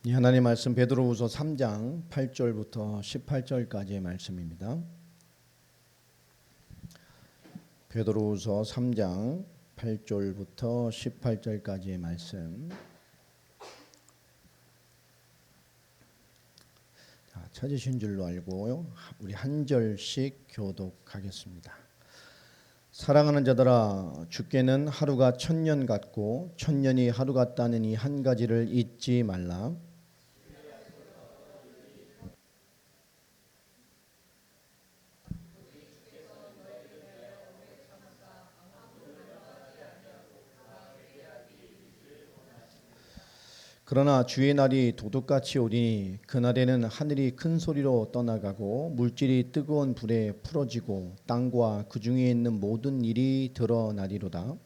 이 하나님 말씀 베드로후서 3장 8절부터 18절까지의 말씀입니다. 베드로후서 3장 8절부터 18절까지의 말씀. 찾으신 줄로 알고 우리 한 절씩 교독하겠습니다. 사랑하는 자들아, 주께는 하루가 천년 같고 천년이 하루 같다는 이 한 가지를 잊지 말라. 그러나 주의 날이 도둑같이 오리니 그날에는 하늘이 큰 소리로 떠나가고 물질이 뜨거운 불에 풀어지고 땅과 그 중에 있는 모든 일이 드러나리로다.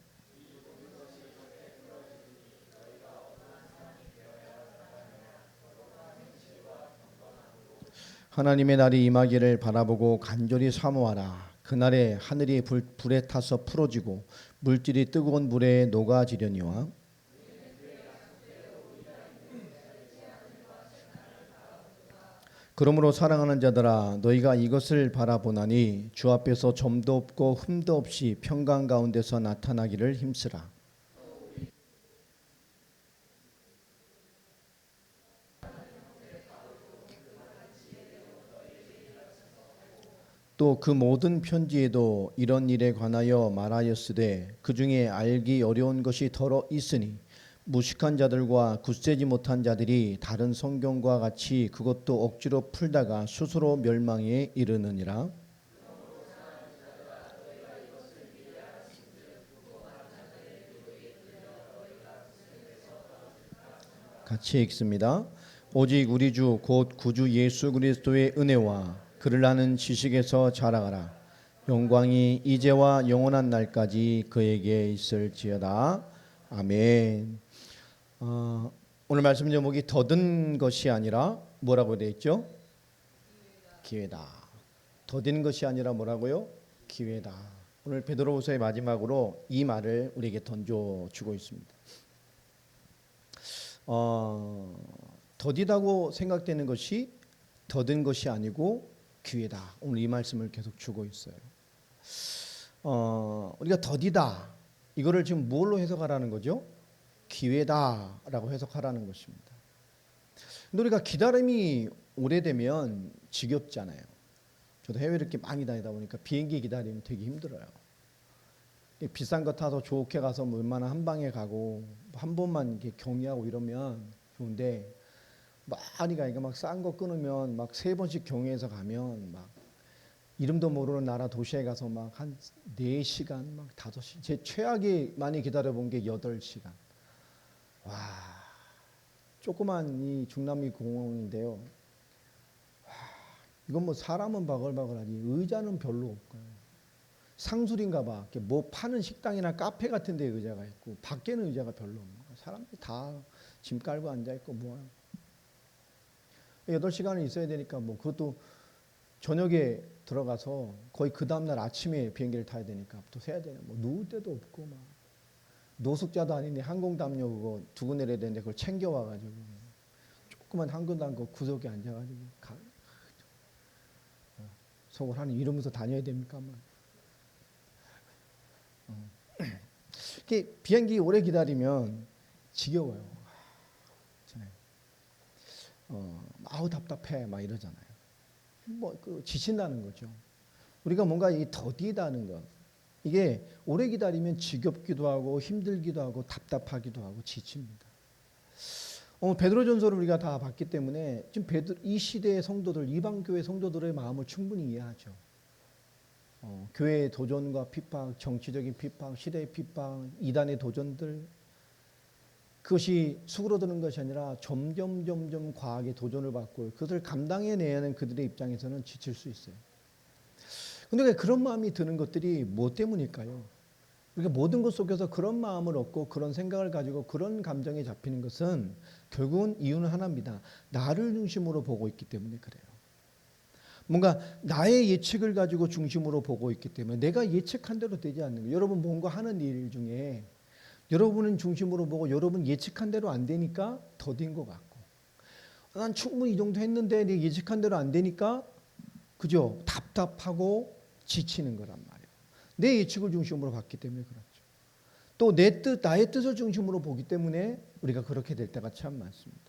하나님의 날이 임하기를 바라보고 간절히 사모하라. 그날에 하늘이 불에 타서 풀어지고 물질이 뜨거운 불에 녹아지려니와. 그러므로 사랑하는 자들아, 너희가 이것을 바라보나니 주 앞에서 점도 없고 흠도 없이 평강 가운데서 나타나기를 힘쓰라. 또 그 모든 편지에도 이런 일에 관하여 말하였으되 그 중에 알기 어려운 것이 더러 있으니 무식한 자들과 굳세지 못한 자들이 다른 성경과 같이 그것도 억지로 풀다가 스스로 멸망에 이르느니라. 같이 읽습니다. 오직 우리 주 곧 구주 예수 그리스도의 은혜와 그를 아는 지식에서 자라가라. 영광이 이제와 영원한 날까지 그에게 있을지어다. 아멘. 오늘 말씀 제목이 더딘 것이 아니라 뭐라고 되어 있죠? 기회다. 더딘 것이 아니라 뭐라고요? 기회다. 오늘 베드로후서의 마지막으로 이 말을 우리에게 던져주고 있습니다. 더디다고 생각되는 것이 더딘 것이 아니고 기회다. 오늘 이 말씀을 계속 주고 있어요. 우리가 더디다 이거를 지금 뭘로 해석하라는 거죠? 기회다라고 해석하라는 것입니다. 근데 우리가 기다림이 오래되면 지겹잖아요. 저도 해외를 이렇게 많이 다니다 보니까 비행기 기다리면 되게 힘들어요. 비싼 거 타서 좋게 가서 뭐 얼마나 한 방에 가고 한 번만 이렇게 경유하고 이러면 좋은데 많이 가니까 막 싼 거 끊으면 막 3번씩 경유해서 가면 막 이름도 모르는 나라 도시에 가서 막 한 4시간 막 5시간 제 최악에 많이 기다려본 게 8시간. 와, 조그만 이 중남미 공원인데요. 와, 이건 뭐 사람은 바글바글하지 의자는 별로 없고요. 상술인가 봐. 뭐 파는 식당이나 카페 같은 데 의자가 있고 밖에는 의자가 별로 없는 거야. 사람들이 다 짐 깔고 앉아 있고 뭐 8시간을 있어야 되니까 뭐 그것도 저녁에 들어가서 거의 그 다음날 아침에 비행기를 타야 되니까 또 세야 되는 뭐 누울 데도 없고 막 노숙자도 아니니 항공담요 그거 두고 내려야 되는데 그걸 챙겨와가지고 조그만 항공담 그 구석에 앉아가지고 속을 하는 이러면서 다녀야 됩니까? 비행기 오래 기다리면 지겨워요. 아우 답답해 막 이러잖아요. 뭐 지친다는 거죠. 우리가 뭔가 이 더디다는 것 이게 오래 기다리면 지겹기도 하고 힘들기도 하고 답답하기도 하고 지칩니다. 베드로전서를 우리가 다 봤기 때문에 지금 이 시대의 성도들 이방 교회 성도들의 마음을 충분히 이해하죠. 교회의 도전과 핍박, 정치적인 핍박, 시대의 핍박, 이단의 도전들 그것이 수그러드는 것이 아니라 점점 과하게 도전을 받고 그것을 감당해내야 하는 그들의 입장에서는 지칠 수 있어요. 그런데 그런 마음이 드는 것들이 뭐 때문일까요? 그러니까 모든 것 속에서 그런 마음을 얻고 그런 생각을 가지고 그런 감정에 잡히는 것은 결국은 이유는 하나입니다. 나를 중심으로 보고 있기 때문에 그래요. 뭔가 나의 예측을 가지고 중심으로 보고 있기 때문에 내가 예측한 대로 되지 않는 거예요. 여러분 뭔가 하는 일 중에 여러분은 중심으로 보고 여러분 예측한 대로 안 되니까 더딘 것 같고 난 충분히 이 정도 했는데 내 예측한 대로 안 되니까 그죠? 답답하고 지치는 거란 말이에요. 내 예측을 중심으로 봤기 때문에 그렇죠. 또 내 뜻, 나의 뜻을 중심으로 보기 때문에 우리가 그렇게 될 때가 참 많습니다.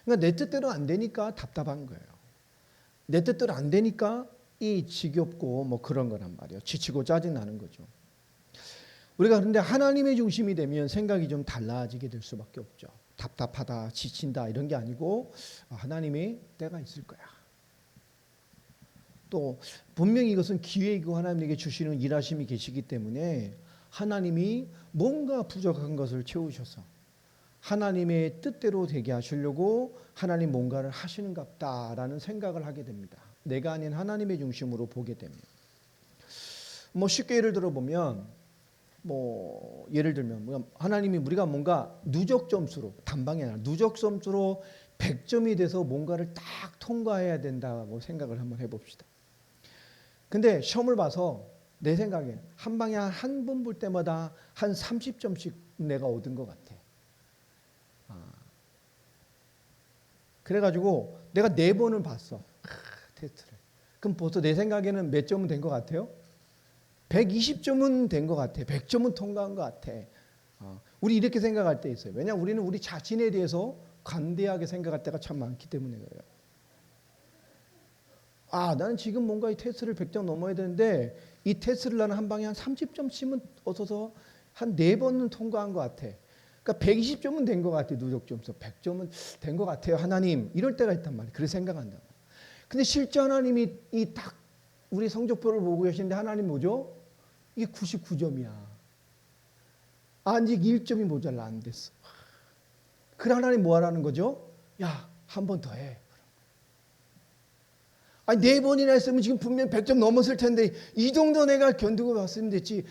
그러니까 내 뜻대로 안 되니까 답답한 거예요. 내 뜻대로 안 되니까 이 지겹고 뭐 그런 거란 말이에요. 지치고 짜증나는 거죠. 우리가 그런데 하나님의 중심이 되면 생각이 좀 달라지게 될 수밖에 없죠. 답답하다, 지친다 이런 게 아니고 하나님의 때가 있을 거야. 또 분명히 이것은 기회이고 하나님에게 주시는 일하심이 계시기 때문에 하나님이 뭔가 부족한 것을 채우셔서 하나님의 뜻대로 되게 하시려고 하나님 뭔가를 하시는갑다라는 생각을 하게 됩니다. 내가 아닌 하나님의 중심으로 보게 됩니다. 뭐 쉽게 예를 들어보면 예를 들면 하나님이 우리가 뭔가 누적 점수로 단방이 아니라 누적 점수로 100점이 돼서 뭔가를 딱 통과해야 된다고 생각을 한번 해봅시다. 근데 시험을 봐서 내 생각에 한 방에 한 번 볼 때마다 한 30점씩 내가 얻은 것 같아. 그래가지고 내가 4번을 봤어. 테스트를. 그럼 벌써 내 생각에는 몇 점은 된 것 같아요? 120점은 된 것 같아. 100점은 통과한 것 같아. 우리 이렇게 생각할 때 있어요. 왜냐하면 우리는 우리 자신에 대해서 관대하게 생각할 때가 참 많기 때문에 그래요. 나는 지금 뭔가 이 테스트를 100점 넘어야 되는데 이 테스트를 나는 한 방에 한 30점씩은 얻어서 한 4번은 통과한 것 같아. 그러니까 120점은 된 것 같아. 누적 점수 100점은 된 것 같아요. 하나님 이럴 때가 있단 말이에요. 그렇게 생각한다. 근데 실제 하나님이 이 딱 우리 성적표를 보고 계시는데 하나님 뭐죠? 이게 99점이야. 아직 1점이 모자라 안 됐어. 그래 하나님 뭐 하라는 거죠? 야, 한 번 더 해. 아니 4번이나 했으면 지금 분명 100점 넘었을 텐데 이 정도 내가 견디고 왔으면 됐지.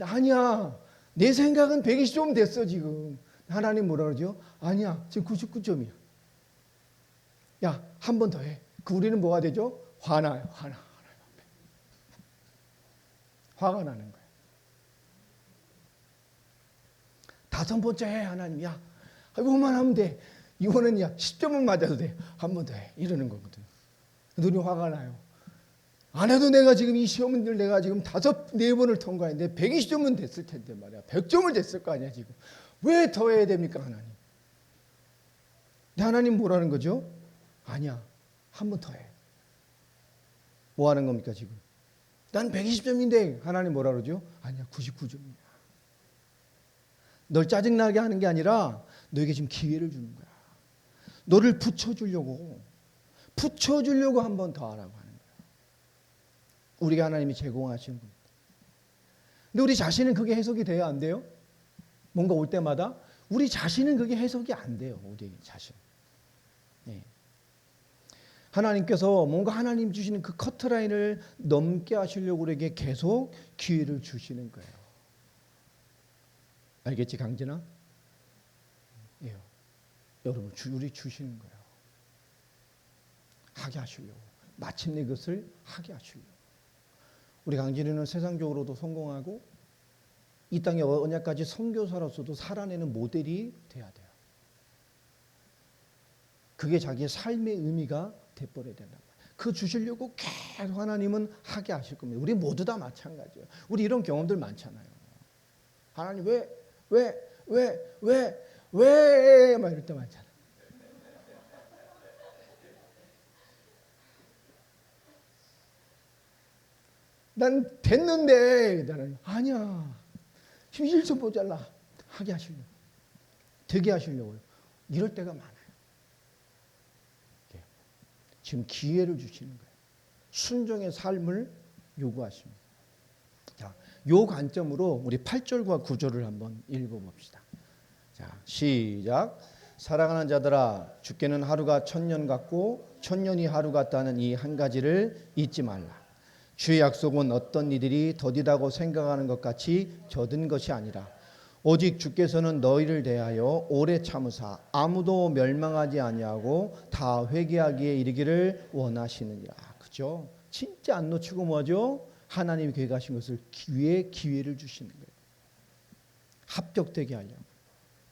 아니야. 내 생각은 120점 됐어 지금. 하나님 뭐라 그러죠? 아니야. 지금 99점이야. 야, 한 번 더 해. 우리는 뭐가 되죠? 화나요. 화가 나는 거예요. 5번째 해 하나님. 야, 이거만 하면 돼. 이거는 10점은 맞아도 돼. 한 번 더 해. 이러는 거거든. 눈이 화가 나요. 안 해도 내가 지금 이 시험을 내가 지금 4번을 통과했는데 120점은 됐을 텐데 말이야. 100점을 됐을 거 아니야 지금. 왜 더 해야 됩니까 하나님? 근데 하나님 뭐라는 거죠? 아니야. 한 번 더 해. 뭐 하는 겁니까 지금? 난 120점인데 하나님 뭐라 그러죠? 아니야 99점이야. 널 짜증나게 하는 게 아니라 너에게 지금 기회를 주는 거야. 너를 붙여주려고 한 번 더 하라고 하는 거야. 우리가 하나님이 제공하시는 겁니다. 근데 우리 자신은 그게 해석이 돼야 안 돼요? 뭔가 올 때마다 우리 자신은 그게 해석이 안 돼요. 우리 자신. 네. 하나님께서 뭔가 하나님 주시는 그 커트라인을 넘게 하시려고 우리에게 계속 기회를 주시는 거예요. 알겠지 강진아? 예. 여러분 우리 주시는 거예요. 하게 하시려고. 마침내 그것을 하게 하시려고. 우리 강진이는 세상적으로도 성공하고 이 땅의 언약까지 선교사로서도 살아내는 모델이 돼야 돼요. 그게 자기의 삶의 의미가 돼버려야 된단 말이에요. 그 주시려고 계속 하나님은 하게 하실 겁니다. 우리 모두 다 마찬가지예요. 우리 이런 경험들 많잖아요. 하나님 왜 막 이럴 때 많잖아요. 난 됐는데 나는 아니야. 힘 1점 모자라. 하게 하시려고. 되게 하시려고요. 이럴 때가 많아요. 지금 기회를 주시는 거예요. 순종의 삶을 요구하십니다. 자, 요 관점으로 우리 8절과 9절을 한번 읽어봅시다. 자, 시작. 사랑하는 자들아, 주께는 하루가 1000년 같고 1000년이 하루 같다는 이 한 가지를 잊지 말라. 주의 약속은 어떤 이들이 더디다고 생각하는 것 같이 저든 것이 아니라 오직 주께서는 너희를 대하여 오래 참으사 아무도 멸망하지 아니하고 다 회개하기에 이르기를 원하시느니라. 그죠? 진짜 안 놓치고 뭐죠? 하나님이 계획하신 것을 기회를 주시는 거예요. 합격되게 하려고,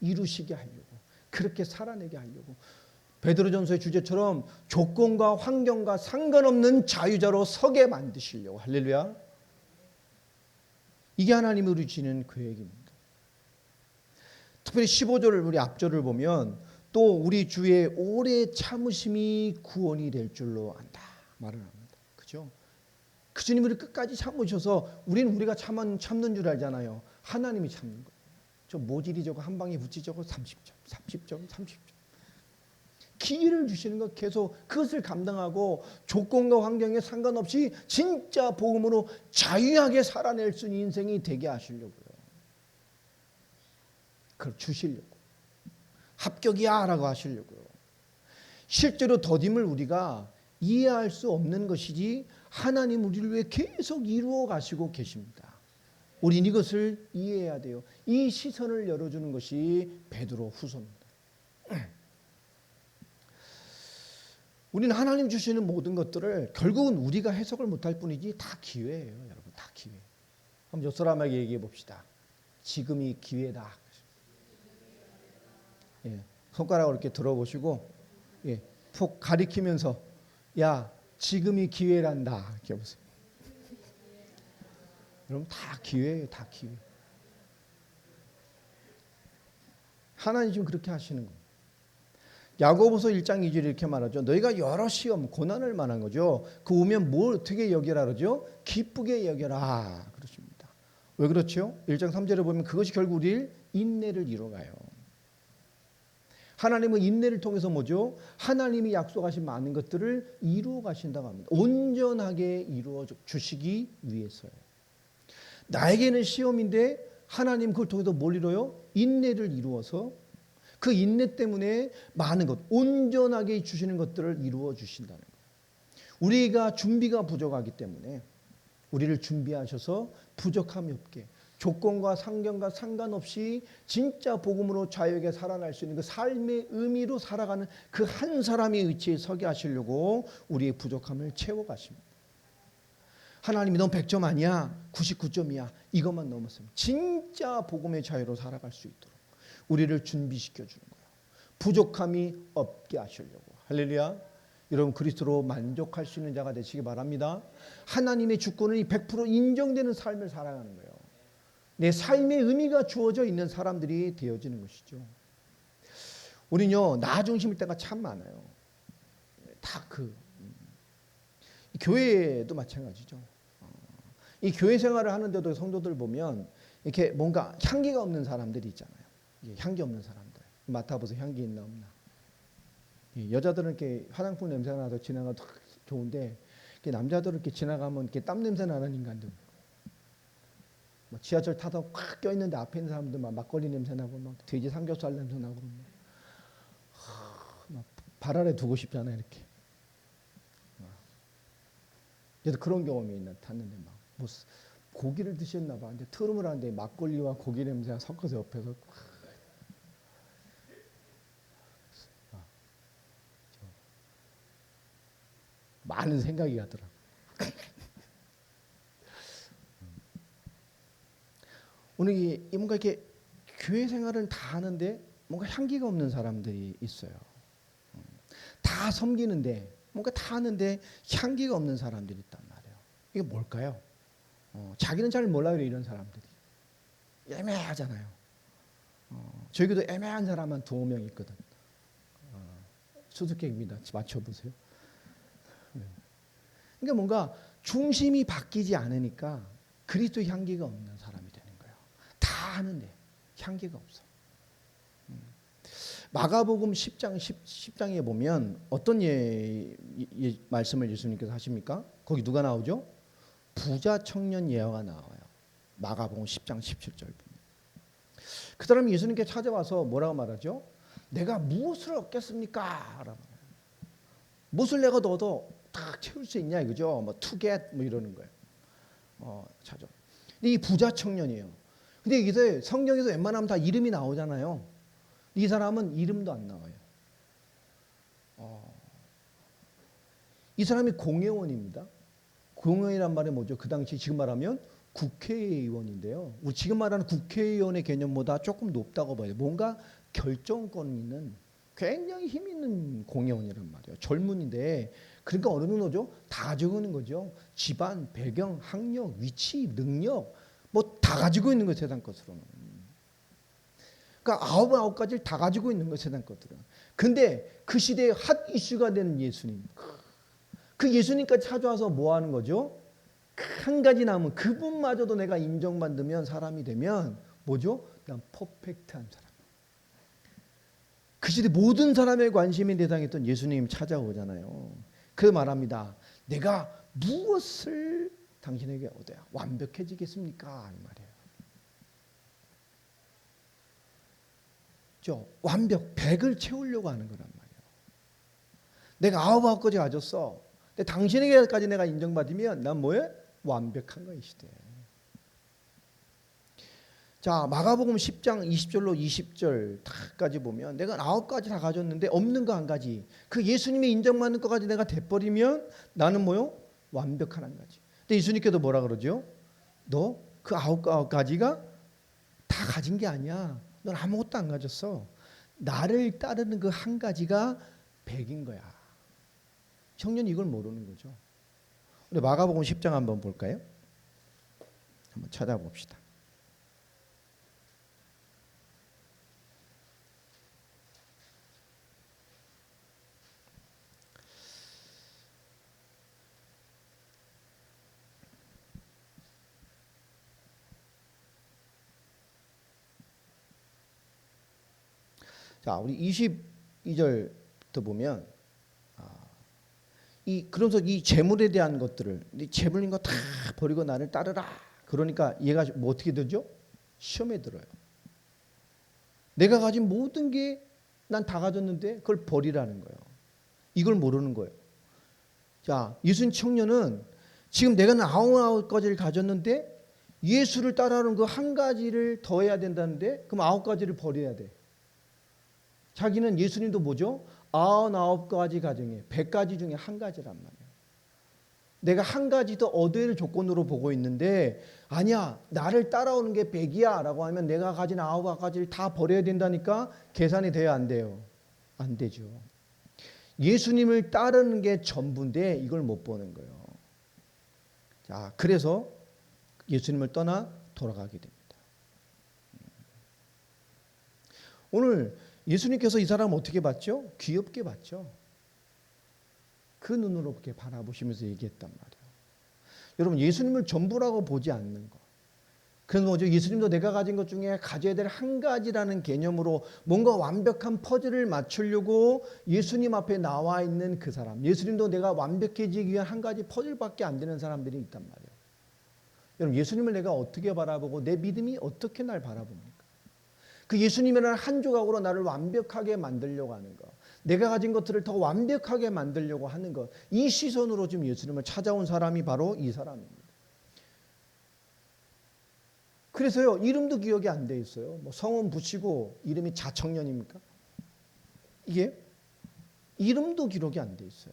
이루시게 하려고, 그렇게 살아내게 하려고, 베드로전서의 주제처럼 조건과 환경과 상관없는 자유자로 서게 만드시려고. 할렐루야. 이게 하나님이 우리 주시는 계획입니다. 특별히 15절 우리 앞절을 보면 또 우리 주의 오래 참으심이 구원이 될 줄로 안다 말을 합니다. 그죠? 그 주님이 우리 끝까지 참으셔서 우리가 참는 줄 알잖아요. 하나님이 참는 거예요. 저 모질이 저거 한 방에 붙이 저거 30점. 기회를 주시는 것, 계속 그것을 감당하고 조건과 환경에 상관없이 진짜 복음으로 자유하게 살아낼 수 있는 인생이 되게 하시려고요. 그걸 주시려고. 합격이야 라고 하시려고요. 실제로 더딤을 우리가 이해할 수 없는 것이지 하나님 우리를 위해 계속 이루어 가시고 계십니다. 우린 이것을 이해해야 돼요. 이 시선을 열어주는 것이 베드로 후서입니다. 우리는 하나님 주시는 모든 것들을 결국은 우리가 해석을 못할 뿐이지 다 기회예요. 여러분, 다 기회. 한번 저 사람에게 얘기해 봅시다. 지금이 기회다. 예, 손가락을 이렇게 들어보시고 예, 푹 가리키면서 야, 지금이 기회란다. 이렇게 보세요. 여러분, 다 기회예요. 다 기회. 하나님 지금 그렇게 하시는 거예요. 야고보서 1장 2절에 이렇게 말하죠. 너희가 여러 시험, 고난을 만한 거죠. 그 오면 뭘 어떻게 여겨라 그러죠? 기쁘게 여겨라 그렇습니다. 왜 그렇죠? 1장 3절에 보면 그것이 결국 우리를 인내를 이뤄가요. 하나님은 인내를 통해서 뭐죠? 하나님이 약속하신 많은 것들을 이루어 가신다고 합니다. 온전하게 이루어 주시기 위해서요. 나에게는 시험인데 하나님 그걸 통해서 뭘 이뤄요? 인내를 이루어서 그 인내 때문에 많은 것, 온전하게 주시는 것들을 이루어 주신다는 거예요. 우리가 준비가 부족하기 때문에 우리를 준비하셔서 부족함이 없게 조건과 상경과 상관없이 진짜 복음으로 자유하게 살아날 수 있는 그 삶의 의미로 살아가는 그 한 사람의 위치에 서게 하시려고 우리의 부족함을 채워가십니다. 하나님이 넌 100점 아니야, 99점이야, 이것만 넘었으면 진짜 복음의 자유로 살아갈 수 있도록 우리를 준비시켜 주는 거예요. 부족함이 없게 하시려고. 할렐루야. 여러분, 그리스도로 만족할 수 있는 자가 되시기 바랍니다. 하나님의 주권이 100% 인정되는 삶을 살아가는 거예요. 내 삶의 의미가 주어져 있는 사람들이 되어지는 것이죠. 우리는요, 나 중심일 때가 참 많아요. 다 교회도 마찬가지죠. 이 교회 생활을 하는데도 성도들 보면 이렇게 뭔가 향기가 없는 사람들이 있잖아요. 향기 없는 사람들. 맡아보세요. 향기 있나 없나. 여자들은 이렇게 화장품 냄새가 나서 지나가도 좋은데 남자들은 이렇게 지나가면 이렇게 땀 냄새 나는 인간들. 뭐 지하철 타다 꽉 껴있는데 앞에 있는 사람들 막 막걸리 냄새 나고 막 돼지 삼겹살 냄새 나고 막 발 아래 두고 싶잖아요. 이렇게. 그래서 그런 경험이 탔는데 막 뭐 고기를 드셨나 봐. 근데 트름을 하는데 막걸리와 고기 냄새가 섞어서 옆에서 많은 생각이 가더라. 오늘 뭔가 이렇게 교회 생활을 다 하는데 뭔가 향기가 없는 사람들이 있어요. 다 섬기는데 뭔가 다 하는데 향기가 없는 사람들이 있단 말이에요. 이게 뭘까요? 자기는 잘 몰라요. 이런 사람들이 애매하잖아요. 저희도 애매한 사람 한 2명 있거든. 수수께끼입니다. 맞춰보세요. 그러니까 뭔가 중심이 바뀌지 않으니까 그리스도 향기가 없는 사람이 되는 거예요. 다 하는데 향기가 없어. 마가복음 10장에 보면 어떤 말씀을 예수님께서 하십니까? 거기 누가 나오죠? 부자 청년 예화가 나와요. 마가복음 10장 17절 보면. 그 사람이 예수님께 찾아와서 뭐라고 말하죠? 내가 무엇을 얻겠습니까? 라고. 무엇을 내가 얻어도 다 채울 수 있냐 이거죠. 뭐 to get 뭐 이러는 거예요. 찾아. 이 부자 청년이에요. 근데 여기서 성경에서 웬만하면 다 이름이 나오잖아요. 이 사람은 이름도 안 나와요. 이 사람이 공회원입니다. 공회원이란 말이 뭐죠? 그 당시 지금 말하면 국회의원인데요. 우리 지금 말하는 국회의원의 개념보다 조금 높다고 봐요. 뭔가 결정권 있는 굉장히 힘 있는 공회원이란 말이에요. 젊은인데 그러니까 어느 정도죠? 다 가지고 있는 거죠. 집안, 배경, 학력, 위치, 능력 뭐 다 가지고 있는 거예요. 세상 것으로는. 그러니까 아홉 가지를 다 가지고 있는 거예요. 세상 것들은. 근데 그 시대에 핫 이슈가 되는 예수님. 그 예수님까지 찾아와서 뭐 하는 거죠? 한 가지 남은 그분마저도 내가 인정받으면 사람이 되면 뭐죠? 난 퍼펙트한 사람. 그 시대 모든 사람의 관심이 대상했던 예수님 찾아오잖아요. 그 말합니다. 내가 무엇을 당신에게 얻어야 완벽해지겠습니까? 하는 말이에요. 완벽 100을 채우려고 하는 거란 말이에요. 내가 아홉 가지 가졌어. 근데 당신에게까지 내가 인정받으면 난 뭐해? 완벽한 거야 이 시대에. 자, 마가복음 10장 20절로 20절까지 보면 내가 9가지 다 가졌는데 없는 거 한 가지. 그 예수님이 인정받는 것까지 내가 돼버리면 나는 뭐요? 완벽한 한 가지. 근데 예수님께서 뭐라 그러죠? 너 그 9가지가 다 가진 게 아니야. 넌 아무것도 안 가졌어. 나를 따르는 그 한 가지가 100인 거야. 청년이 이걸 모르는 거죠. 우리 마가복음 10장 한번 볼까요? 한번 찾아봅시다. 자, 우리 22절부터 보면 그러면서 이 재물에 대한 것들을 이 재물인 거 다 버리고 나를 따르라. 그러니까 얘가 뭐 어떻게 되죠? 시험에 들어요. 내가 가진 모든 게 난 다 가졌는데 그걸 버리라는 거예요. 이걸 모르는 거예요. 자, 예수님 청년은 지금 내가 9가지를 가졌는데 예수를 따라오는 그 한 가지를 더 해야 된다는데 그럼 9가지를 버려야 돼. 자기는 예수님도 뭐죠? 99가지 가정에 100가지 중에 한 가지란 말이에요. 내가 한 가지 더 얻을 조건으로 보고 있는데 아니야 나를 따라오는 게 100이야 라고 하면 내가 가진 9가지를 다 버려야 된다니까 계산이 돼요 안 돼요? 안 되죠. 예수님을 따르는 게 전부인데 이걸 못 보는 거예요. 자, 그래서 예수님을 떠나 돌아가게 됩니다. 오늘 예수님께서 이 사람을 어떻게 봤죠? 귀엽게 봤죠. 그 눈으로 이렇게 바라보시면서 얘기했단 말이에요. 여러분 예수님을 전부라고 보지 않는 것. 그래서 뭐죠? 예수님도 내가 가진 것 중에 가져야 될 한 가지라는 개념으로 뭔가 완벽한 퍼즐을 맞추려고 예수님 앞에 나와 있는 그 사람. 예수님도 내가 완벽해지기 위한 한 가지 퍼즐밖에 안 되는 사람들이 있단 말이에요. 여러분 예수님을 내가 어떻게 바라보고 내 믿음이 어떻게 날 바라봅니까? 그 예수님이라는 한 조각으로 나를 완벽하게 만들려고 하는 것. 내가 가진 것들을 더 완벽하게 만들려고 하는 것. 이 시선으로 지금 예수님을 찾아온 사람이 바로 이 사람입니다. 그래서요 이름도 기억이 안 돼 있어요. 뭐 성은 붙이고 이름이 자청년입니까? 이게 이름도 기록이 안 돼 있어요.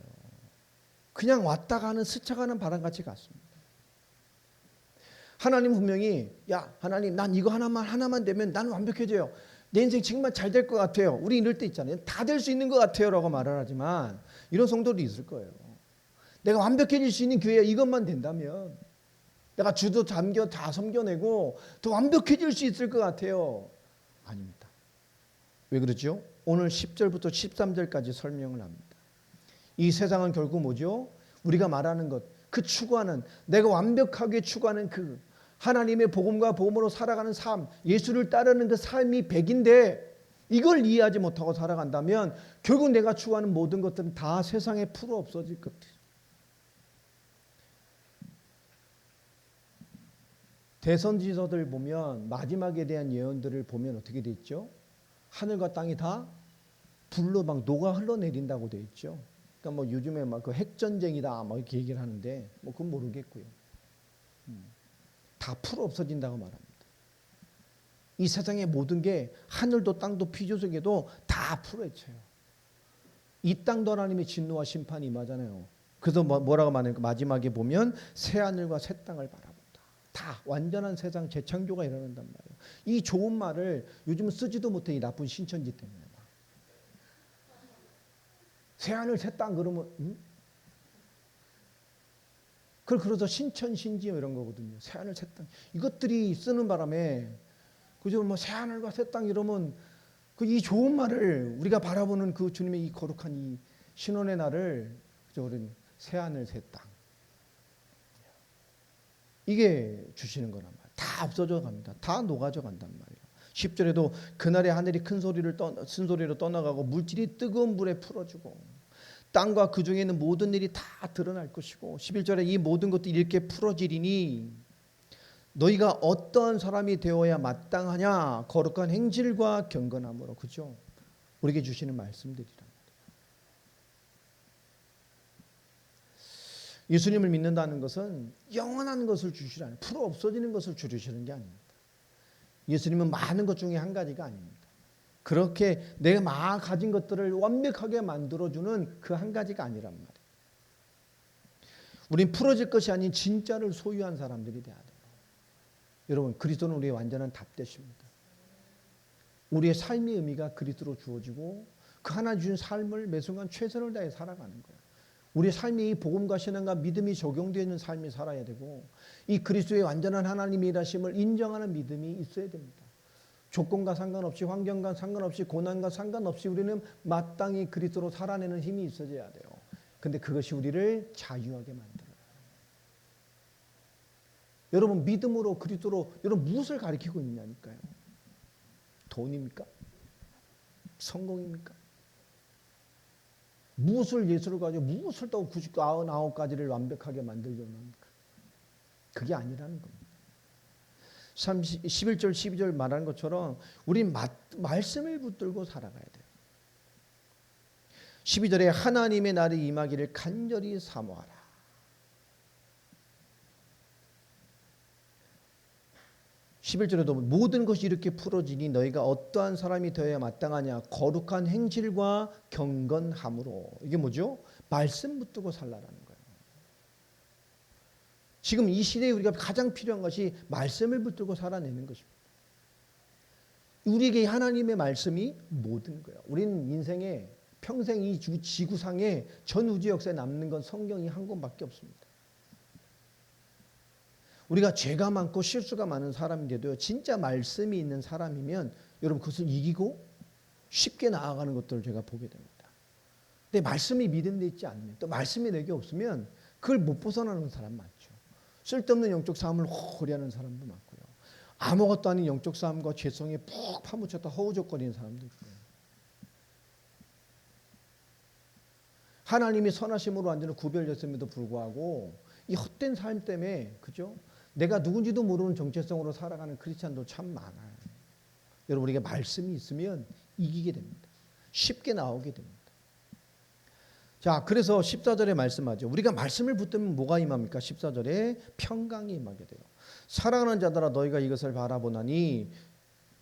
그냥 왔다 가는 스쳐가는 바람같이 갔습니다. 하나님 분명히 야 하나님 난 이거 하나만 되면 난 완벽해져요. 내 인생 정말 잘 될 것 같아요. 우리 이럴 때 있잖아요. 다 될 수 있는 것 같아요 라고 말을 하지만 이런 성도도 있을 거예요. 내가 완벽해질 수 있는 교회 이것만 된다면 내가 주도 잠겨 다 섬겨내고 더 완벽해질 수 있을 것 같아요. 아닙니다. 왜 그러죠? 오늘 10절부터 13절까지 설명을 합니다. 이 세상은 결국 뭐죠? 우리가 말하는 것, 그 추구하는 내가 완벽하게 추구하는 그 하나님의 복음과 복음으로 살아가는 삶, 예수를 따르는 그 삶이 100인데 이걸 이해하지 못하고 살아간다면 결국 내가 추구하는 모든 것들은 다 세상에 풀어 없어질 것 같아요. 대선지서들 보면 마지막에 대한 예언들을 보면 어떻게 돼 있죠? 하늘과 땅이 다 불로 막 녹아 흘러내린다고 돼 있죠. 그러니까 뭐 요즘에 막 그 핵전쟁이다 막 이렇게 얘기를 하는데 뭐 그건 모르겠고요. 다 풀어 없어진다고 말합니다. 이 세상의 모든 게 하늘도 땅도 피조세계도 다 풀어헤쳐요. 이 땅도 하나님의 진노와 심판이 임하잖아요. 그래서 뭐라고 말하니까 마지막에 보면 새 하늘과 새 땅을 바라본다. 다 완전한 세상 재창조가 일어난단 말이에요. 이 좋은 말을 요즘은 쓰지도 못해 이 나쁜 신천지 때문에. 새하늘 새 땅 그러면 그걸 그래서 신천신지 이런 거거든요. 새하늘 새 땅 이것들이 쓰는 바람에 그죠? 뭐 새하늘과 새 땅 이러면 그 이 좋은 말을 우리가 바라보는 그 주님의 이 거룩한 이 신원의 날을 그죠? 우리는 새하늘 새 땅 이게 주시는 거란 말이에요. 다 없어져 갑니다. 다 녹아져 간단 말이에요. 10절에도 그날의 하늘이 큰 소리로 떠나가고 물질이 뜨거운 불에 풀어주고 땅과 그 중에 있는 모든 일이 다 드러날 것이고 11절에 이 모든 것들이 이렇게 풀어지리니 너희가 어떠한 사람이 되어야 마땅하냐 거룩한 행실과 경건함으로 그죠? 우리에게 주시는 말씀들이란 말이에요. 예수님을 믿는다는 것은 영원한 것을 주시라는 풀어 없어지는 것을 주시는 게 아닙니다. 예수님은 많은 것 중에 한 가지가 아닙니다. 그렇게 내가 막 가진 것들을 완벽하게 만들어주는 그 한 가지가 아니란 말이에요. 우린 풀어질 것이 아닌 진짜를 소유한 사람들이 돼야 돼요. 여러분 그리스도는 우리의 완전한 답되십니다. 우리의 삶의 의미가 그리스도로 주어지고 그 하나 주신 삶을 매 순간 최선을 다해 살아가는 거예요. 우리의 삶이 이 복음과 신앙과 믿음이 적용되어 있는 삶이 살아야 되고 이 그리스도의 완전한 하나님의 일하심을 인정하는 믿음이 있어야 됩니다. 조건과 상관없이 환경과 상관없이 고난과 상관없이 우리는 마땅히 그리스도로 살아내는 힘이 있어져야 돼요. 근데 그것이 우리를 자유하게 만들어요. 여러분 믿음으로 그리스도로 여러분 무엇을 가리키고 있냐니까요. 돈입니까? 성공입니까? 무엇을 예수를 가지고 무엇을 또 99가지를 완벽하게 만들려고 합니까? 그게 아니라는 겁니다. 11절 12절 말하는 것처럼 우린 말씀을 붙들고 살아가야 돼요. 12절에 하나님의 날이 임하기를 간절히 사모하라. 11절에도 모든 것이 이렇게 풀어지니 너희가 어떠한 사람이 되어야 마땅하냐 거룩한 행실과 경건함으로. 이게 뭐죠? 말씀 붙들고 살라라는 거예요. 지금 이 시대에 우리가 가장 필요한 것이 말씀을 붙들고 살아내는 것입니다. 우리에게 하나님의 말씀이 모든 거예요. 우리는 인생에 평생 이 지구상에 전 우주 역사에 남는 건 성경이 한 권밖에 없습니다. 우리가 죄가 많고 실수가 많은 사람인데도 진짜 말씀이 있는 사람이면 여러분 그것을 이기고 쉽게 나아가는 것들을 제가 보게 됩니다. 근데 말씀이 믿음에 있지 않으면 또 말씀이 내게 없으면 그걸 못 벗어나는 사람 많죠. 쓸데없는 영적 싸움을 호리 하는 사람도 많고요. 아무것도 아닌 영적 싸움과 죄성에 푹 파묻혔다 허우적거리는 사람도 있고요. 하나님이 선하심으로 완전히 구별됐음에도 불구하고 이 헛된 삶 때문에 그죠? 내가 누군지도 모르는 정체성으로 살아가는 크리스찬도 참 많아요. 여러분 우리가 말씀이 있으면 이기게 됩니다. 쉽게 나오게 됩니다. 자, 그래서 14절에 말씀하죠. 우리가 말씀을 붙들면 뭐가 임합니까? 14절에 평강이 임하게 돼요. 사랑하는 자들아 너희가 이것을 바라보나니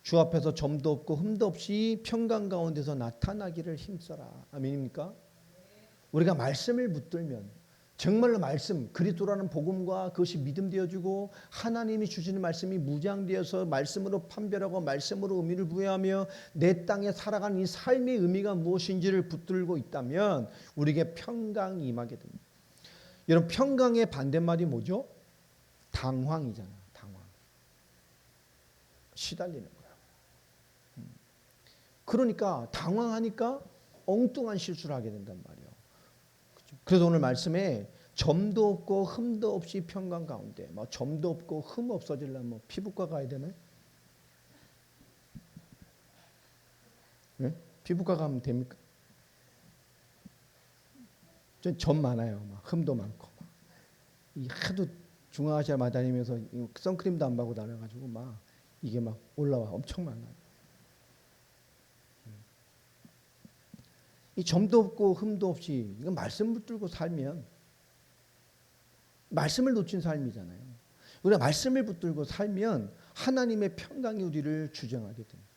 주 앞에서 점도 없고 흠도 없이 평강 가운데서 나타나기를 힘써라. 아멘입니까? 우리가 말씀을 붙들면 정말로 말씀, 그리스도라는 복음과 그것이 믿음 되어지고 하나님이 주시는 말씀이 무장되어서 말씀으로 판별하고 말씀으로 의미를 부여하며 내 땅에 살아가는 이 삶의 의미가 무엇인지를 붙들고 있다면 우리에게 평강이 임하게 됩니다. 여러분 평강의 반대말이 뭐죠? 당황이잖아요. 당황. 시달리는 거야. 그러니까 당황하니까 엉뚱한 실수를 하게 된단 말이에요. 그래서 오늘 말씀에 점도 없고 흠도 없이 평강 가운데 뭐 점도 없고 흠 없어지려면 뭐 피부과 가야 되나요? 네? 피부과 가면 됩니까? 전 점 많아요. 막 흠도 많고 막. 이 하도 중앙아시아 다니면서 선크림도 안 바르고 다녀가지고 막 이게 막 올라와 엄청 많아요. 이 점도 없고 흠도 없이 이건 말씀 붙들고 살면 말씀을 놓친 삶이잖아요. 우리가 말씀을 붙들고 살면 하나님의 평강이 우리를 주장하게 됩니다.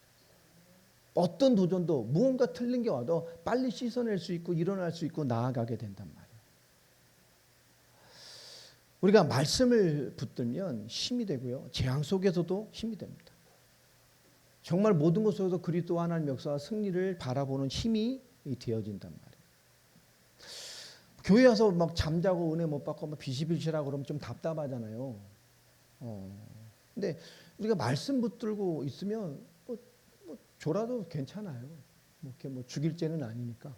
어떤 도전도 무언가 틀린 게 와도 빨리 씻어낼 수 있고 일어날 수 있고 나아가게 된단 말이에요. 우리가 말씀을 붙들면 힘이 되고요. 재앙 속에서도 힘이 됩니다. 정말 모든 것 속에서 그리스도 하나님의 역사와 승리를 바라보는 힘이 되어진단 말이에요. 교회 와서 막 잠자고 은혜 못 받고 막 비실비실하고 그러면 좀 답답하잖아요. 근데 우리가 말씀 붙들고 있으면 뭐 졸아도 괜찮아요. 뭐 이렇게 뭐 죽일 죄는 아니니까.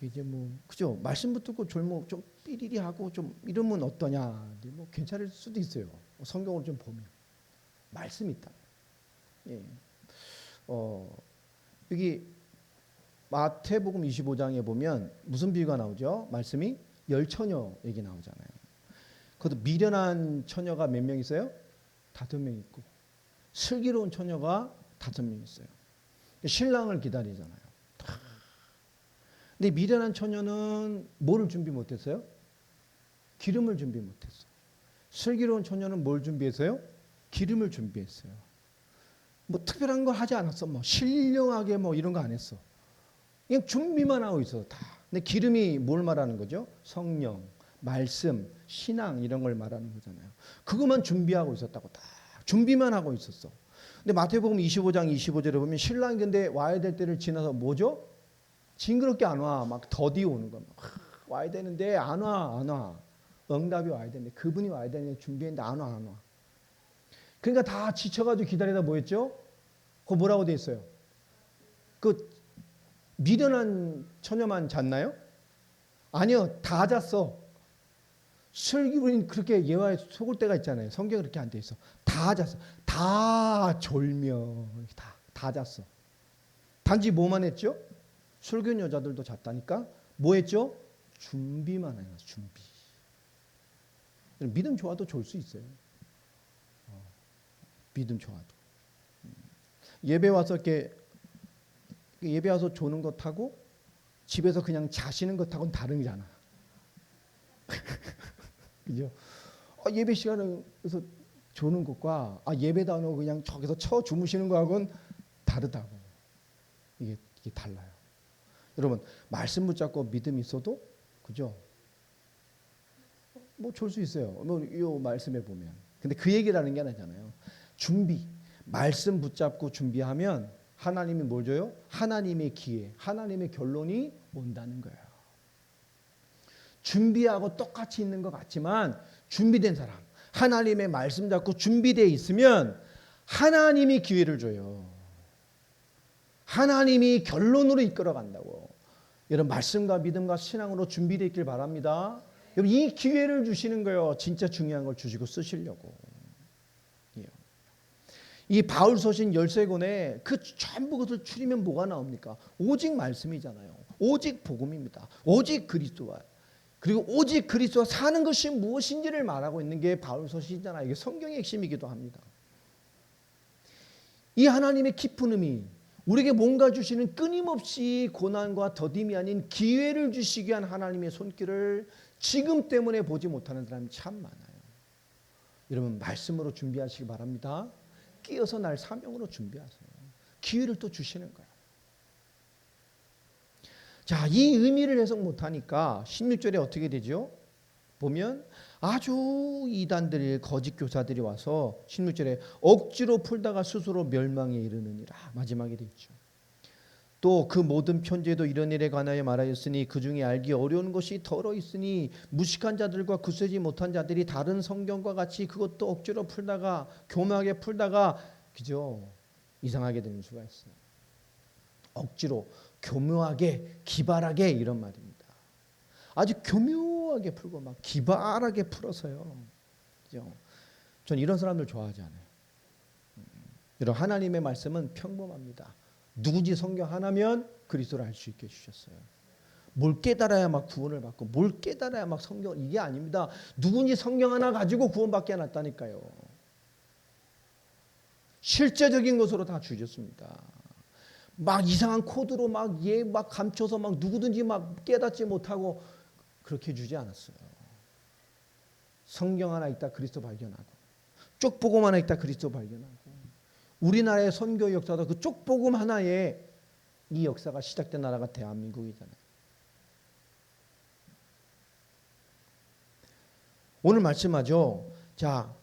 이제 뭐 그죠? 말씀 붙들고 졸면 좀 삐리리 하고 좀 이러면 어떠냐? 뭐 괜찮을 수도 있어요. 성경을 좀 보면 말씀이 있다. 예. 여기 마태복음 25장에 보면 무슨 비유가 나오죠? 말씀이 열처녀 얘기 나오잖아요. 그것도 미련한 처녀가 몇 명 있어요? 5명 있고 슬기로운 처녀가 5명 있어요. 신랑을 기다리잖아요. 근데 미련한 처녀는 뭐를 준비 못했어요? 기름을 준비 못했어. 슬기로운 처녀는 뭘 준비했어요? 기름을 준비했어요. 뭐 특별한 걸 하지 않았어. 뭐 신령하게 뭐 이런 거 안 했어. 그냥 준비만 하고 있어 다. 근데 기름이 뭘 말하는 거죠? 성령, 말씀, 신앙 이런 걸 말하는 거잖아요. 그것만 준비하고 있었다고 다 준비만 하고 있었어. 근데 마태복음 25장 25절에 보면 신랑이 근데 와야 될 때를 지나서 뭐죠? 징그럽게 안 와. 막 더디 오는 거야. 와야 되는데 안 와. 응답이 와야 되는데 그분이 와야 되는데 준비했는데 안 와. 그러니까 다 지쳐가지고 기다리다 뭐 했죠? 그거 뭐라고 돼 있어요? 그 미련한 처녀만 잤나요? 아니요. 다 잤어. 슬기로운 그렇게 예화에 속을 때가 있잖아요. 성경에 그렇게 안 돼 있어. 다 잤어. 다 졸며 다 잤어. 단지 뭐만 했죠? 슬기로운 여자들도 잤다니까 뭐 했죠? 준비만 해요. 준비. 믿음 좋아도 졸 수 있어요. 믿음 좋아도. 예배 와서 이렇게 예배 와서 조는 것하고 집에서 그냥 자시는 것하고는 다르잖아. 그죠? 예배 시간에서 조는 것과 예배도 안 오고 그냥 저기서 쳐 주무시는 거하고는 다르다고. 이게 달라요. 여러분 말씀 붙잡고 믿음이 있어도 그죠? 뭐 졸 수 있어요. 뭐 이 말씀에 보면. 근데 그 얘기라는 게 아니잖아요. 준비. 말씀 붙잡고 준비하면 하나님이 뭘 줘요? 하나님의 기회, 하나님의 결론이 온다는 거예요. 준비하고 똑같이 있는 것 같지만 준비된 사람, 하나님의 말씀 잡고 준비되어 있으면 하나님이 기회를 줘요. 하나님이 결론으로 이끌어 간다고. 여러분 말씀과 믿음과 신앙으로 준비되어 있길 바랍니다. 여러분 이 기회를 주시는 거예요. 진짜 중요한 걸 주시고 쓰시려고. 이 바울서신 13권에 그 전부 것을 추리면 뭐가 나옵니까? 오직 말씀이잖아요. 오직 복음입니다. 오직 그리스도와 그리고 오직 그리스도와 사는 것이 무엇인지를 말하고 있는 게 바울서신이잖아요. 이게 성경의 핵심이기도 합니다. 이 하나님의 깊은 의미, 우리에게 뭔가 주시는 끊임없이 고난과 더딤이 아닌 기회를 주시기 위한 하나님의 손길을 지금 때문에 보지 못하는 사람이 참 많아요. 여러분 말씀으로 준비하시기 바랍니다. 끼어서 날 사명으로 준비하세요. 기회를 또 주시는 거예요. 자, 이 의미를 해석 못하니까 16절에 어떻게 되죠? 보면 아주 이단들이 거짓 교사들이 와서 16절에 억지로 풀다가 스스로 멸망에 이르느니라 마지막에 돼 있죠. 또 그 모든 편지에도 이런 일에 관하여 말하였으니 그 중에 알기 어려운 것이 더러 있으니 무식한 자들과 굳세지 못한 자들이 다른 성경과 같이 그것도 억지로 풀다가 교묘하게 풀다가 그죠? 이상하게 되는 수가 있어요. 억지로 교묘하게 기발하게 이런 말입니다. 아주 교묘하게 풀고 막 기발하게 풀어서요. 그죠? 전 이런 사람들 좋아하지 않아요. 여러분 하나님의 말씀은 평범합니다. 누구지 성경 하나면 그리스도를 알 수 있게 해주셨어요. 뭘 깨달아야 막 구원을 받고 뭘 깨달아야 막 성경 이게 아닙니다. 누군지 성경 하나 가지고 구원받게 해놨다니까요. 실제적인 것으로 다 주셨습니다. 막 이상한 코드로 막 감춰서 막 누구든지 막 깨닫지 못하고 그렇게 주지 않았어요. 성경 하나 있다 그리스도 발견하고 쪽복음 하나 있다 그리스도 발견하고 우리나라의 선교 역사도 그 쪽복음 하나에 이 역사가 시작된 나라가 대한민국이잖아요. 오늘 말씀하죠. 자,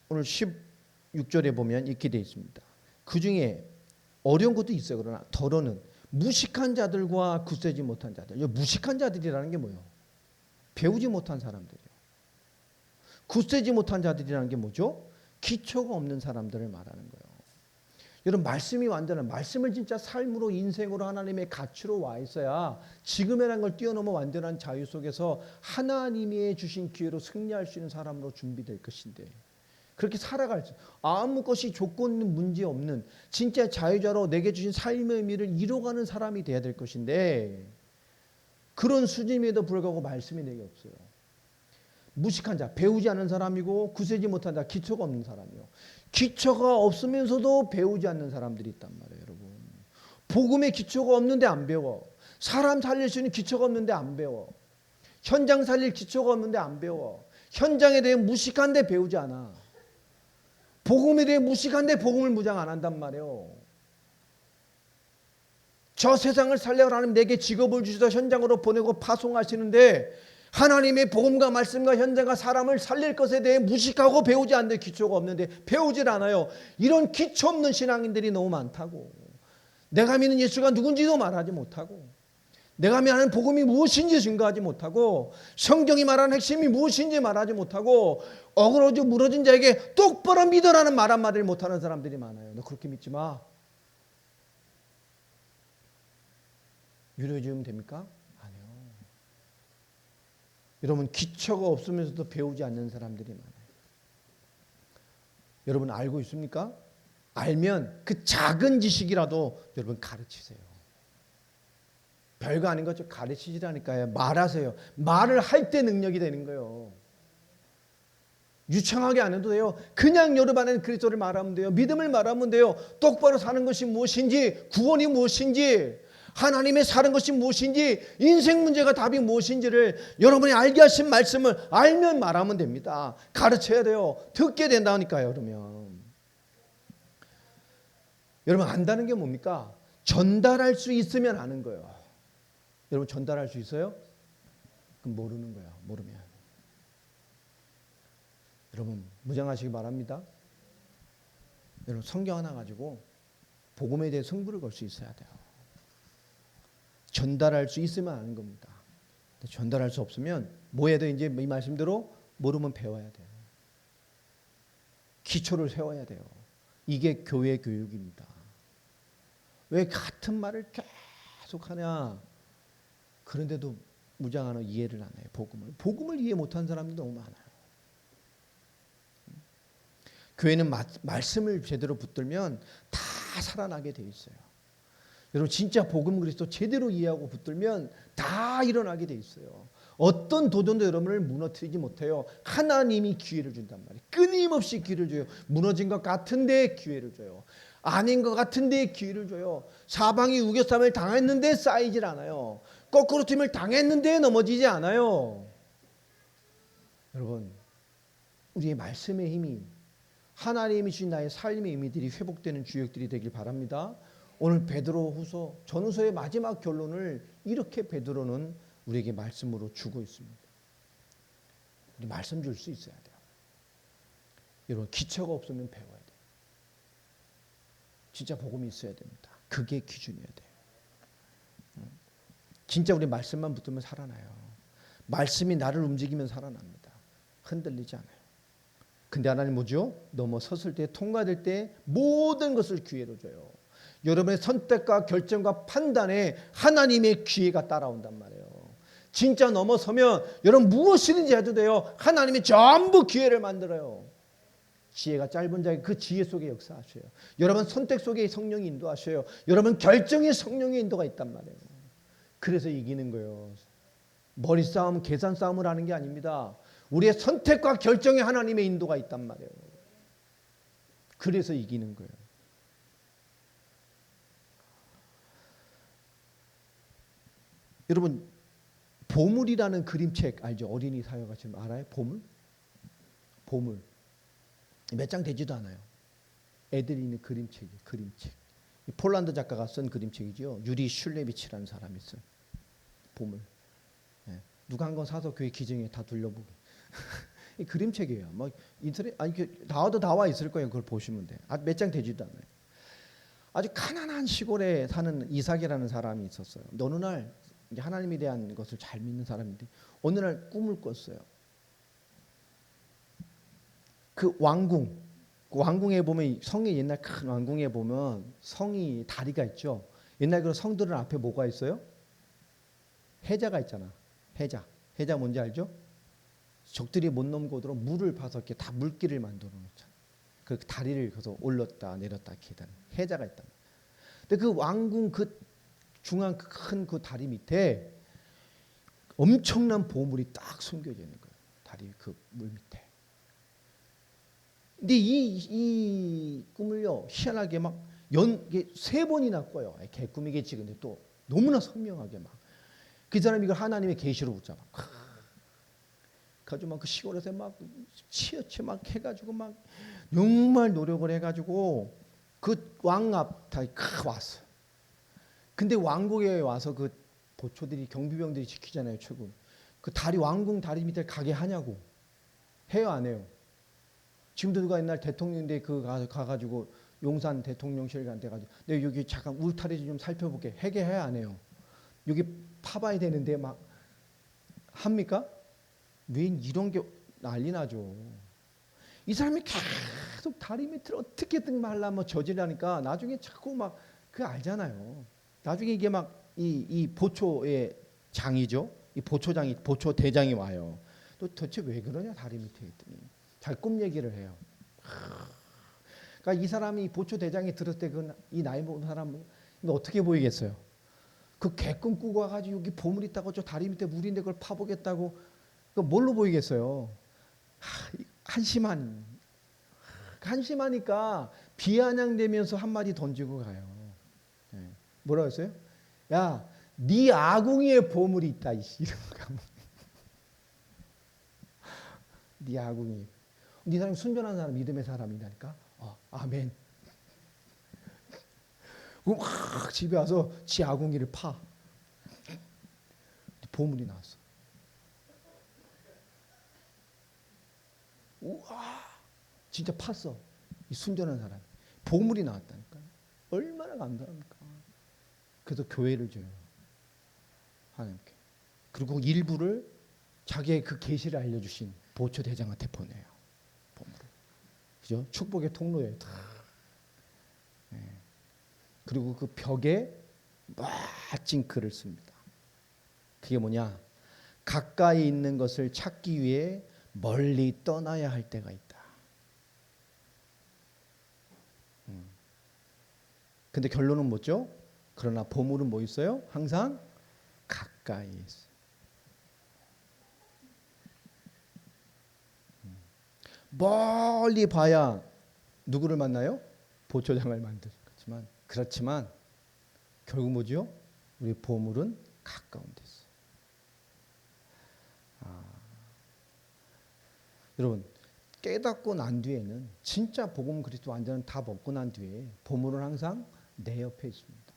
오늘 16절에 보면 이렇게 되어 있습니다. 그 중에 어려운 것도 있어요. 그러나 더러는 무식한 자들과 굳세지 못한 자들. 무식한 자들이라는 게 뭐예요? 배우지 못한 사람들이요. 굳세지 못한 자들이라는 게 뭐죠? 기초가 없는 사람들을 말하는 거예요. 여러분, 말씀이 완전한, 말씀을 진짜 삶으로, 인생으로, 하나님의 가치로 와 있어야 지금이라는 걸 뛰어넘어 완전한 자유 속에서 하나님이 주신 기회로 승리할 수 있는 사람으로 준비될 것인데, 그렇게 살아갈 수, 아무 것이 조건 문제 없는 진짜 자유자로 내게 주신 삶의 의미를 이뤄가는 사람이 돼야 될 것인데, 그런 수준임에도 불구하고 말씀이 내게 없어요. 무식한 자, 배우지 않은 사람이고 굳세지 못한 자, 기초가 없는 사람이요. 기초가 없으면서도 배우지 않는 사람들이 있단 말이에요, 여러분. 복음의 기초가 없는데 안 배워. 사람 살릴 수 있는 기초가 없는데 안 배워. 현장 살릴 기초가 없는데 안 배워. 현장에 대해 무식한데 배우지 않아. 복음에 대해 무식한데 복음을 무장 안 한단 말이에요. 저 세상을 살려고 하나님 내게 직업을 주셔서 현장으로 보내고 파송하시는데, 하나님의 복음과 말씀과 현장과 사람을 살릴 것에 대해 무식하고 배우지 않는데, 기초가 없는데 배우질 않아요. 이런 기초 없는 신앙인들이 너무 많다고. 내가 믿는 예수가 누군지도 말하지 못하고, 내가 말하는 복음이 무엇인지 증거하지 못하고, 성경이 말하는 핵심이 무엇인지 말하지 못하고, 어그러져 무너진 자에게 똑바로 믿어라는 말 한마디를 못하는 사람들이 많아요. 너 그렇게 믿지 마. 위로해 주면 됩니까? 아니요. 여러분, 기초가 없으면서도 배우지 않는 사람들이 많아요. 여러분 알고 있습니까? 알면 그 작은 지식이라도 여러분 가르치세요. 별거 아닌 거죠. 가르치시라니까요. 말하세요. 말을 할 때 능력이 되는 거예요. 유창하게 안 해도 돼요. 그냥 여러분 안에 그리스도를 말하면 돼요. 믿음을 말하면 돼요. 똑바로 사는 것이 무엇인지, 구원이 무엇인지, 하나님의 사는 것이 무엇인지, 인생 문제가 답이 무엇인지를 여러분이 알게 하신 말씀을 알면 말하면 됩니다. 가르쳐야 돼요. 듣게 된다니까요. 그러면 여러분, 안다는 게 뭡니까? 전달할 수 있으면 아는 거예요. 여러분, 전달할 수 있어요? 그럼 모르는 거예요. 모르면. 여러분, 무장하시기 바랍니다. 여러분, 성경 하나 가지고 복음에 대해 승부를 걸 수 있어야 돼요. 전달할 수 있으면 아는 겁니다. 전달할 수 없으면 뭐해도 이제 이 말씀대로 모르면 배워야 돼요. 기초를 세워야 돼요. 이게 교회 교육입니다. 왜 같은 말을 계속 하냐? 그런데도 무장하는 이해를 안 해요. 복음을 이해 못하는 사람도 너무 많아요. 교회는 말씀을 제대로 붙들면 다 살아나게 돼 있어요. 여러분, 진짜 복음 그리스도 제대로 이해하고 붙들면 다 일어나게 돼 있어요. 어떤 도전도 여러분을 무너뜨리지 못해요. 하나님이 기회를 준단 말이에요. 끊임없이 기회를 줘요. 무너진 것 같은데 기회를 줘요. 아닌 것 같은데 기회를 줘요. 사방이 우겨쌈을 당했는데 쌓이질 않아요. 거꾸로 팀을 당했는데 넘어지지 않아요. 여러분, 우리의 말씀의 힘이, 하나님이 주신 나의 삶의 의미들이 회복되는 주역들이 되길 바랍니다. 오늘 베드로후서 전후서의 마지막 결론을 이렇게 베드로는 우리에게 말씀으로 주고 있습니다. 우리 말씀 줄 수 있어야 돼요. 여러분, 기초가 없으면 배워야 돼요. 진짜 복음이 있어야 됩니다. 그게 기준이어야 돼요. 진짜 우리 말씀만 붙들면 살아나요. 말씀이 나를 움직이면 살아납니다. 흔들리지 않아요. 근데 하나님 뭐죠? 넘어섰을 때, 통과될 때 모든 것을 기회로 줘요. 여러분의 선택과 결정과 판단에 하나님의 기회가 따라온단 말이에요. 진짜 넘어서면 여러분 무엇이든지 해도 돼요. 하나님이 전부 기회를 만들어요. 지혜가 짧은 자에게 그 지혜 속에 역사하셔요. 여러분 선택 속에 성령이 인도하셔요. 여러분 결정에 성령의 인도가 있단 말이에요. 그래서 이기는 거예요. 머리 싸움, 계산 싸움을 하는 게 아닙니다. 우리의 선택과 결정에 하나님의 인도가 있단 말이에요. 그래서 이기는 거예요. 여러분, 보물이라는 그림책 알죠? 어린이 사용하시면 알아요? 보물? 보물. 몇 장 되지도 않아요. 애들이 있는 그림책이에요. 그림책. 폴란드 작가가 쓴 그림책이죠. 유리 슐레비치라는 사람이 쓴 보물. 네. 누가 한 건 사서 교회 기증에 다 둘러보게. 이 그림책이에요. 뭐 인터넷 아니 나와도 나와 있을 거예요. 그걸 보시면 돼. 몇 장 되지도 않아요. 아주 가난한 시골에 사는 이삭이라는 사람이 있었어요. 근데 어느 날 이제 하나님에 대한 것을 잘 믿는 사람인데 어느 날 꿈을 꿨어요. 그 왕궁, 그 왕궁에 보면 성의 옛날 큰 왕궁에 보면 성이 다리가 있죠. 옛날 그 성들은 앞에 뭐가 있어요? 해자가 있잖아. 해자. 해자 뭔지 알죠? 적들이 못 넘고도록 물을 파서 이렇게 다 물길을 만들어 놓잖아. 그 다리를 그래서 올렸다 내렸다 이렇게 하는 해자가 있단 말이야. 근데 그 왕궁 그 중앙 큰 그 다리 밑에 엄청난 보물이 딱 숨겨져 있는 거예요. 다리 그 물 밑에. 근데 이 꿈을요 희한하게 막 세 번이나 꿔요. 개꿈이겠지. 근데 또 너무나 선명하게 막 그 사람이 이걸 하나님의 계시로 붙잡아. 가지고 막 그 시골에서 막 치어치 막 해가지고 막 정말 노력을 해가지고 그 왕 앞에 왔어. 근데 왕궁에 와서 그 보초들이 경비병들이 지키잖아요. 최고. 그 다리 왕궁 다리 밑에 가게 하냐고. 해요 안 해요? 지금도 누가 옛날 대통령인데 그 가가지고 용산 대통령실 간데 가지고 내 여기 잠깐 울타리 좀 살펴볼게. 해게 해야 안 해요? 여기 파봐야 되는데 막 합니까? 왜 이런 게 난리 나죠. 이 사람이 계속 다리 밑을 어떻게든 말라면 저지르니까 나중에 자꾸 막 그 알잖아요. 나중에 이게 막 이 보초의 장이죠. 이 보초장이 보초 대장이 와요. 또 도대체 왜 그러냐 다리 밑에 있더니 잘 꿈 얘기를 해요. 그러니까 이 사람이 보초 대장이 들었을 때 그 이 나이 먹은 사람은 어떻게 보이겠어요? 그 개꿈 꾸고 와가지고 여기 보물 있다고 저 다리 밑에 물인데 그걸 파보겠다고 그 뭘로 보이겠어요? 한심하니까 비아냥대면서 한마디 던지고 가요. 네. 뭐라고 했어요? 야, 네 아궁이에 보물이 있다. 이런 거. 네 아궁이. 네 사람이 순전한 사람, 믿음의 사람이라니까. 아멘. 막 집에 와서 지 아궁이를 파. 보물이 나왔어. 우와, 진짜 팠어. 이 순전한 사람. 보물이 나왔다니까. 얼마나 감사합니까? 그래서 교회를 줘요. 하나님께. 그리고 일부를 자기의 그 계시를 알려주신 보초 대장한테 보내요. 보물을. 그죠? 축복의 통로에 다. 네. 그리고 그 벽에 멋진 글을 씁니다. 그게 뭐냐? 가까이 있는 것을 찾기 위해 멀리 떠나야 할 때가 있다. 근데 결론은 뭐죠? 그러나 보물은 뭐 있어요? 항상 가까이 있어요. 멀리 봐야 누구를 만나요? 보초장을 만들지만 그렇지만 결국 뭐죠? 우리 보물은 가까운 데 있어요. 여러분 깨닫고 난 뒤에는 진짜 복음 그리스도 완전히 다 먹고 난 뒤에 보물은 항상 내 옆에 있습니다.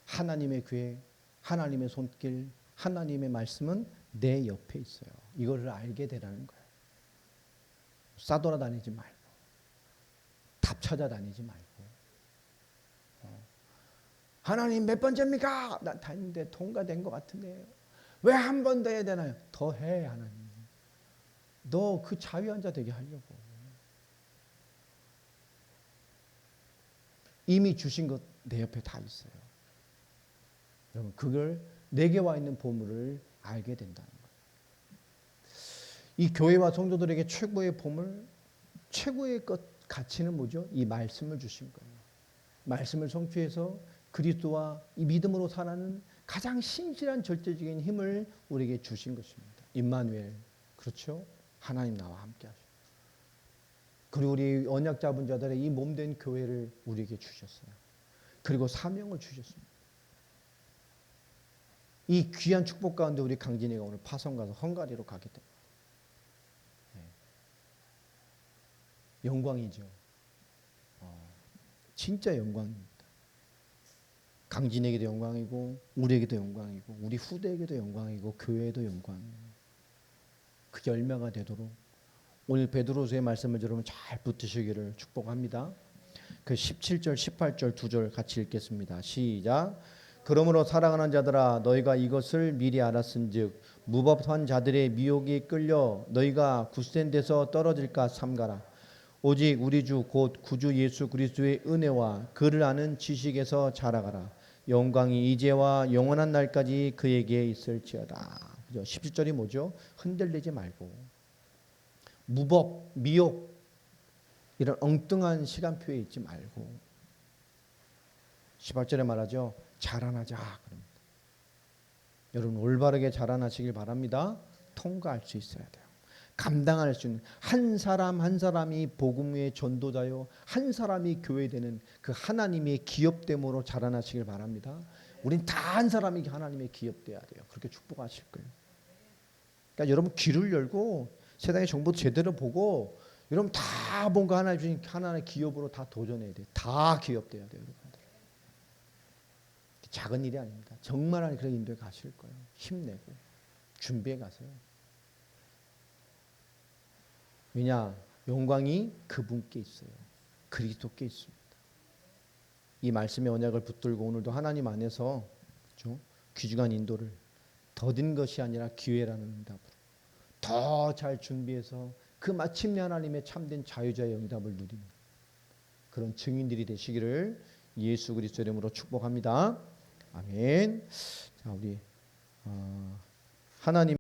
하나님의 교회, 하나님의 손길, 하나님의 말씀은 내 옆에 있어요. 이거를 알게 되라는 거예요. 싸돌아다니지 말고 답 찾아다니지 말고 하나님 몇 번째입니까? 난 다 했는데 통과된 것 같은데 왜 한 번 더 해야 되나요? 더 해 하나님. 너 그 자유환자 되게 하려고. 이미 주신 것 내 옆에 다 있어요. 여러분 그걸 내게 와 있는 보물을 알게 된다는 거예요. 이 교회와 성도들에게 최고의 보물, 최고의 것 가치는 뭐죠? 이 말씀을 주신 거예요. 말씀을 성취해서 그리스도와 이 믿음으로 살아가는 가장 신실한 절대적인 힘을 우리에게 주신 것입니다. 임마누엘, 그렇죠? 하나님 나와 함께 하시고 그리고 우리 언약 잡은 자들의 이 몸된 교회를 우리에게 주셨어요. 그리고 사명을 주셨습니다. 이 귀한 축복 가운데 우리 강진이가 오늘 파송 가서 헝가리로 가게 됩니다. 영광이죠. 진짜 영광입니다. 강진에게도 영광이고 우리에게도 영광이고 우리 후대에게도 영광이고 교회에도 영광이에요. 그 열매가 되도록 오늘 베드로서의 말씀을 여러분 잘 붙드시기를 축복합니다. 그 17절 18절 두 절 같이 읽겠습니다. 시작. 그러므로 사랑하는 자들아 너희가 이것을 미리 알았은즉 무법한 자들의 미혹에 끌려 너희가 굳센 데서 떨어질까 삼가라. 오직 우리 주 곧 구주 예수 그리스도의 은혜와 그를 아는 지식에서 자라가라. 영광이 이제와 영원한 날까지 그에게 있을지어다. 17절이 뭐죠? 흔들리지 말고 무법, 미혹 이런 엉뚱한 시간표에 있지 말고 18절에 말하죠. 자라나자. 그럽니다. 여러분 올바르게 자라나시길 바랍니다. 통과할 수 있어야 돼요. 감당할 수 있는 한 사람 한 사람이 복음의 전도자요 한 사람이 교회되는 그 하나님의 기업됨으로 자라나시길 바랍니다. 우린 다 한 사람이 하나님의 기업돼야 돼요. 그렇게 축복하실 거예요. 그러니까 여러분 귀를 열고 세상의 정보도 제대로 보고 여러분 다 뭔가 하나님 주신 하나님의 기업으로 다 도전해야 돼요. 다 기업돼야 돼요. 여러분들. 작은 일이 아닙니다. 정말 하나님 그런 인도에 가실 거예요. 힘내고 준비해 가세요. 왜냐? 영광이 그분께 있어요. 그리스도께 있습니다. 이 말씀의 언약을 붙들고 오늘도 하나님 안에서 그렇죠? 귀중한 인도를 더딘 것이 아니라 기회라는 응답으로 더 잘 준비해서 그 마침내 하나님의 참된 자유자의 응답을 누리는 그런 증인들이 되시기를 예수 그리스도 이름으로 축복합니다. 아멘. 자, 우리 하나님